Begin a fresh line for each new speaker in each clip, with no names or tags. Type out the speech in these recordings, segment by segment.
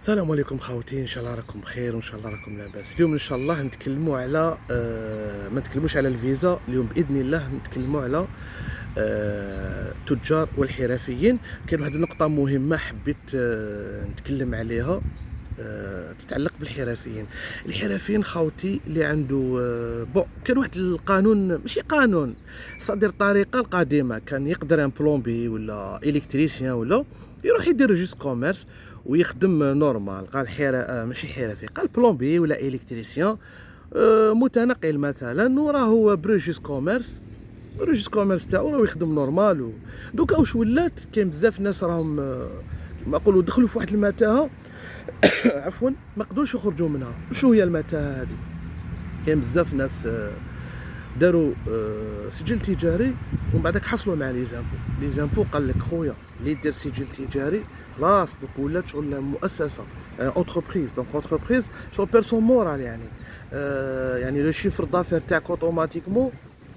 السلام عليكم خاوتي، ان شاء الله راكم بخير وان شاء الله راكم لاباس. اليوم ان شاء الله نتكلموا على ما نتكلموش على الفيزا اليوم باذن الله، نتكلموا على التجار والحرفيين. كاين واحد النقطه مهمه حبيت نتكلم عليها، تتعلق بالحرفيين. الحرفيين خاوتي اللي عنده بون، كان واحد القانون، ماشي قانون، صدر الطريقه القديمه، كان يقدر ان بلومبي ولا الكتريسيان ولا يروح يدير ريجيست كوميرس ويخدم نورمال. قال ماشي حرفي، قال بلومبي ولا الكتريسيان متنقل مثلا، وراه بريجيست كوميرس، الريجيست كوميرس تاعو راه يخدم نورمال. دوكا واش ولات، كاين بزاف ناس راهم كما نقولوا دخلوا في واحد المتاهه عفوا ما قدروش يخرجوا منها. شنو هي المتاهه هذه؟ كاين بزاف ناس داروا سجل تجاري ومن بعدك حصلوا مع لي زامبو قال لك خويا اللي دير سجل تجاري خلاص دوك ولات شغل مؤسسه، اونتربريز. دونك اونتربريز شغل بيرسون مورال، يعني لو شيفر دافير تاعك اوتوماتيكمون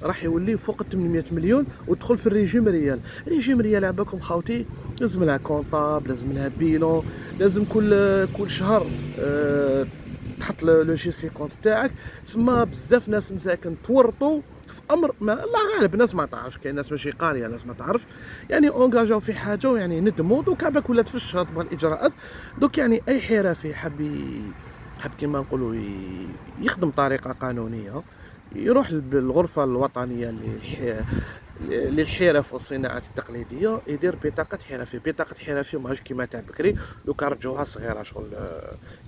راح يولي فوق 800 مليون وتدخل في الريجيم ريال. الريجيم ريال عباكم خاوتي لازم لها كونطاب، لازم لها بيلون، لازم كل شهر تحط لو جي سي كونت تاعك. تسمى بزاف ناس مساكن تورطوا في امر ما الله غالب، ناس ما تعرفش، كاين ناس ماشي قاريه، ناس ما تعرفش، يعني اونجاجاو في حاجه ويعني ندموا. دوك باك ولات في الشهر الاجراءات. دوك يعني اي حرفي حب كيما نقولوا يخدم طريقه قانونيه، يروح للغرفه الوطنيه للحرف والصناعات التقليديه، يدير بطاقه حرفي. بطاقه حرفي ماهيش كيما تاع بكري، دوكا رجعوها صغيره شغل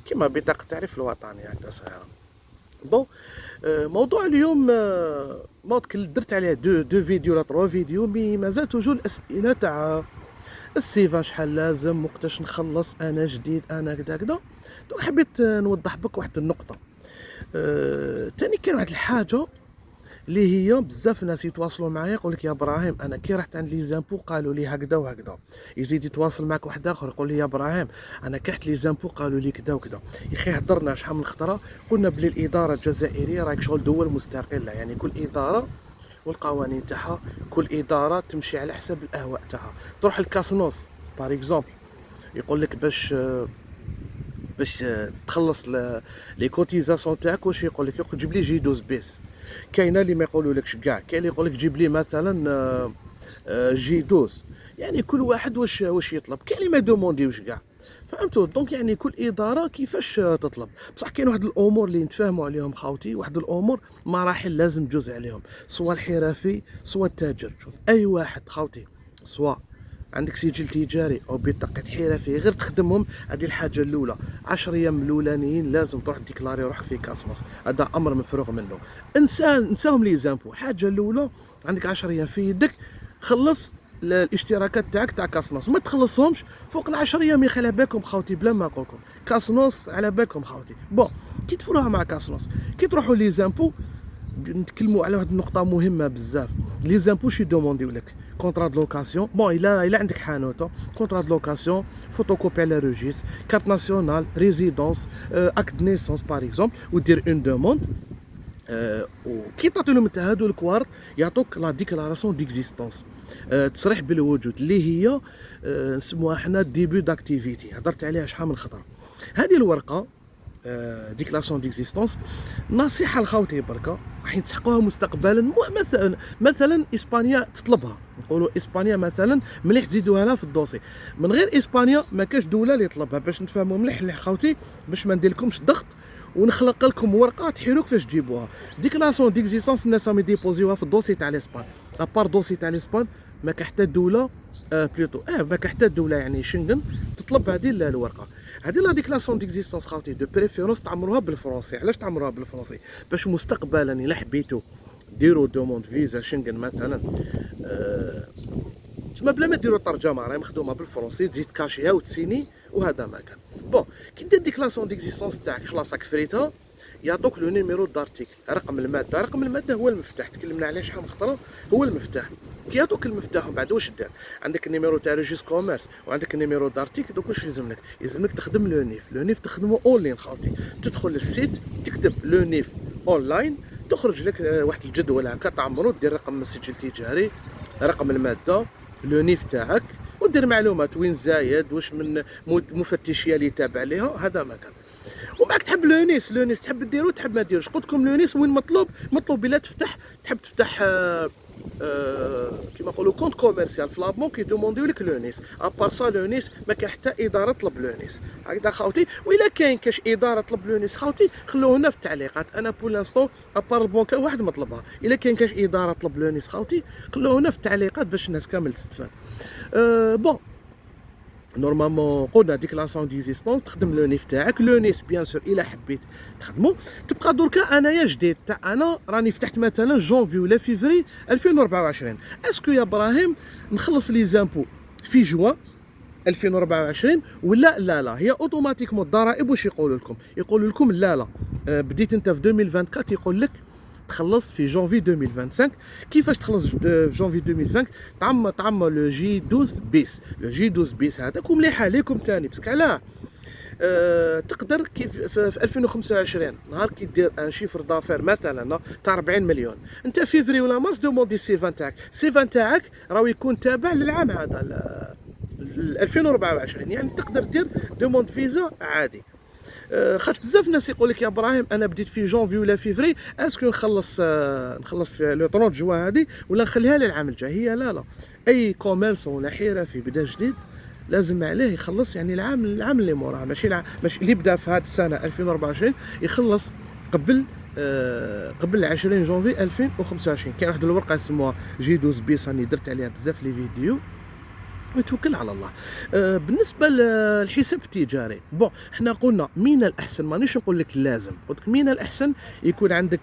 كيما بطاقه التعريف الوطني هكذا صغيره. بون موضوع اليوم درت عليه دو فيديو ولا 3 فيديو، مي مازال توجو الاسئله تاع السيفان شحال لازم، وقتاش نخلص، انا جديد، انا كدا كدا. دونك حبيت نوضح بك واحد النقطه. تاني كاين واحد الحاجه اللي هي بزاف ناس يتواصلوا معايا يقول لك يا ابراهيم انا كي رحت عند لي زامبو قالوا لي هكذا وهكذا. يزيد يتواصل معك واحد اخر يقول لي يا ابراهيم انا كي رحت لي زامبو قالوا لي كذا وكذا. يا اخي هضرنا شحال من خطره، قلنا بلي الاداره الجزائريه راهي شغل دول مستقله، يعني كل اداره والقوانين تاعها، كل اداره تمشي على حسب الاهواء تاعها. تروح لكاسنوس بار اكزومبل يقول لك باش تخلص لي كوتيزاسيون تاعك، واش يقول لك؟ يقول جيب لي جي 12 بيس. كاينه اللي ما يقولولكش كاع، كاين اللي يقول لك جيب لي مثلا جي 12. يعني كل واحد واش يطلب، كاين اللي ما دومونديوش كاع، فهمتوا؟ دونك يعني كل اداره كيفاش تطلب. بصح كاين واحد الامور اللي نتفاهموا عليهم خاوتي، واحد الامور مراحل لازم تجوز عليهم، سواء الحرفي سواء التاجر. شوف اي واحد خاوتي، سواء عندك سجل تجاري او بطاقه حرفي غير تخدمهم، هذه الحاجه الاولى. 10 ايام الاولانيين لازم تروح ديكلاري روحك في كاسماس، هذا امر مفروغ منه. انساهم لي زامبو. الحاجه الاولى عندك 10 ايام في يدك، خلص الاشتراكات تاعك تاع كاسنوس، ما تخلصهمش فوق ال10 ايام. يا على بالكم خاوتي، بلا ما نقولكم كاسنوس على بالكم خاوتي. بون كي تفروها مع كاسنوس، كي تروحوا لي زامبو نتكلموا على واحد النقطه مهمه بزاف. لي زامبو شي دومونديو لك كونترا دو لوكاسيون، بون الا عندك حانوت، كونترا دو لوكاسيون، فوتوكوبي على روجيس، كارت ناسيونال، ريزيدونس، اكت دو نيسونس بار اكزومبل، ودير اون دوموند. وكي تعطي لهم انت هادو الكوارت يعطوك لا ديكلاراسيون ديكزيستونس، تصريح بالوجود، اللي هي نسموها حنا ديبي داكتيفيتي، هضرت عليها شحال من خطره. هذه الورقه ديكلاراسيون ديكزيستونس، نصيحه لخاوتي بركه راح يتسحقوها مستقبلا. مثلا اسبانيا تطلبها، نقولوا اسبانيا مثلا مليح تزيدوها لها في الدوسي. من غير اسبانيا ما كاش دوله اللي تطلبها، باش نتفاهموا مليح خاوتي، باش ما ندير لكمش ضغط ونخلق لكم ورقه تحيروك فاش تجيبوها. ديكلاراسيون ديكزيستونس الناس راهم يديبوزيوها في الدوسي تاع الاسبان، ابار دوسي تاع الاسبان ما كاين حتى دوله بلوتو ما كاين حتى دوله يعني شنغن تطلب هذه الورقه. هذه لا ديكلاراسيون ديكزيستونس خاوتي دو بريفيرونس تعمروها بالفرنسي. علاش تعمروها بالفرنسي؟ باش مستقبلا الا حبيتو ديروا دوموند فيزا شنغن مثلا، تما بلا ما ديروا ترجمه راهي مخدومه بالفرنسي، تزيد كاشيها وتسيني وهذا ما كان. بون كي دير ديكلاراسيون ديكزيستونس تاعك خلاص راك فريتها، يعطوك لو نيميرو دارتيكل، رقم الماده. رقم الماده هو المفتاح، تكلمنا عليه شحال من خطره، هو المفتاح. كي يعطوك المفتاح ومن بعد واش دير؟ عندك النيميرو تاع ريجيس كوميرس وعندك النيميرو دارتيكل. دوك واش يلزم لك؟ يلزم لك تخدم لو نيف. لو نيف تخدمو اونلاين خاوتي، تدخل للسيت تكتب لو نيف اونلاين، تخرج لك واحد الجدول هكا تعمرو، دير رقم السجل التجاري، رقم الماده، لو نيف تاعك، ودير معلومات وين زايد، واش من مفتشيه اللي تابع ليها، هذا ما كان. ومعك تحب لونيس تحب ديرو تحب ما ديروش. قلت لكم لونيس وين مطلوب بلا تحب تفتح كيما نقولوا كونت كوميرسيال في لابون كيدومونديو لك لونيس. ابار سا لونيس ما كاين حتى اداره طلب لونيس هكذا خاوتي. والا كاين كاش اداره طلب لونيس خاوتي خلوه هنا في التعليقات. انا بور لانستون ابار البنكه واحد ما طلبها. الا كاين كاش اداره طلب لونيس خاوتي خلوه هنا في التعليقات باش الناس كامل تستفاد. بون نورمالمون قلنا ديكلاراسيون ديزيستونس تخدم لو نيف تاعك. لو نيس بيان سور الا حبيت تخدمو. تبقى دركا انايا جديد تاع انا راني فتحت مثلا جونفي ولا فيفري 2024. اسكو يا ابراهيم نخلص لي زامبو في جوان 2024 ولا لا؟ هي اوتوماتيكمون الضرائب واش يقولوا لكم لا بديت انت في 2024 يقول لك تخلص في جونفي 2025. كيفاش تخلص في جونفي 2025؟ طعم لو جي 12 بيس. لو جي 12 بيس هذاك مليحه ليكم ثاني باسكو علاه تقدر كيف في 2025 نهار كي دير ان شيفر دافير مثلا تاع 40 مليون، انت فيفري ولا مارس دوموندي السيفان تاعك. السيفان تاعك راهو يكون تابع للعام هذا 2024. يعني تقدر دير دوموند فيزا عادي. خاطر بزاف ناس يقول لك يا ابراهيم انا بديت في جونفي ولا فيفري اسكو نخلص في لو 30 جوان هذه ولا نخليها للعام الجاي؟ هي لا اي كوميرس ولا حرفي بدا جديد لازم عليه يخلص يعني العام اللي موراه، ماشي اللي بدا في هذه السنه 2024 يخلص قبل 20 جونفي 2025. كاين واحد الورقه اسمها جي 12 بيس راني درت عليها بزاف لي فيديو وتوكل على الله. بالنسبه للحساب التجاري بون حنا قلنا من الاحسن، مانيش نقول لك لازم، قلت لك من الاحسن يكون عندك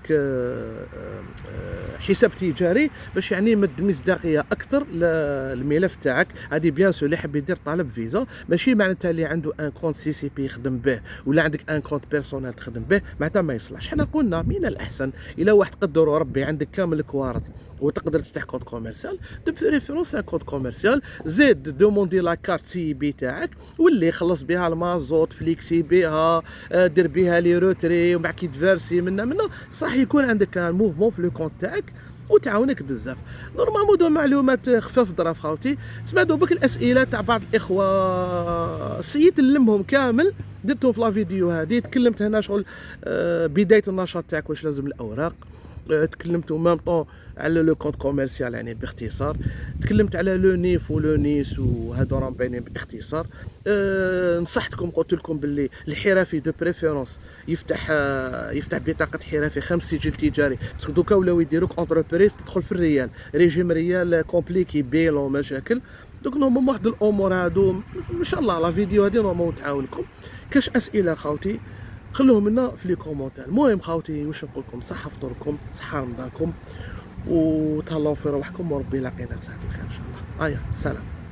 حساب تجاري باش يعني مد مصداقيه اكثر للملف تاعك. هذه بيان سور اللي حاب يدير طالب فيزا ماشي معناتها اللي عنده ان كونت سي سي بي يخدم به ولا عندك ان كونت بيرسونيل تخدم به معناتها ما يصلحش. حنا قلنا من الاحسن الى واحد قدروا ربي عندك كامل الكوارت وتقدر تفتح كونت كوميرسيال دو بريفيرونس ان كونت كوميرسيال، زيد دوموندي لا كارت سي بي تاعك واللي خلص بها المازوت فليكسي بها دير بها لي روتري ومع كي تفيرسي منا صح يكون عندك ان موفمون في لو كونت تاعك وتعاونك بزاف. نورمالمون دو معلومات خفاف ظراف خاوتي. سمع دوبك الاسئله تاع بعض الاخوه سيت نلمهم كامل درتهم في لا فيديو هذه. تكلمت هنا شغل بدايه النشاط تاعك واش لازم الاوراق، تكلمت ميم طون على لو كونت كوميرسيال يعني باختصار، تكلمت على لو نيف ولو نيس وهادو راهم باينين باختصار. نصحتكم قلت لكم باللي الحرفي دو بريفيرونس يفتح بطاقه حرفي 5 سجل تجاري باسكو دوكا ولاو يديروك اونتربريز تدخل في الريال ريجيم ريال كومبليكي بيلون مشاكل. دوك نورمالمون واحد الامور هادو ان شاء الله لا فيديو هادي نورمالمون تعاونكم. كاش اسئله خاوتي خلوهم لنا في لي كومونتير. المهم خاوتي واش نقول لكم صحه فطوركم صحه رمضانكم وتهلاو في روحكم وربي يلاقينا في ساعه الخير ان شاء الله. سلام.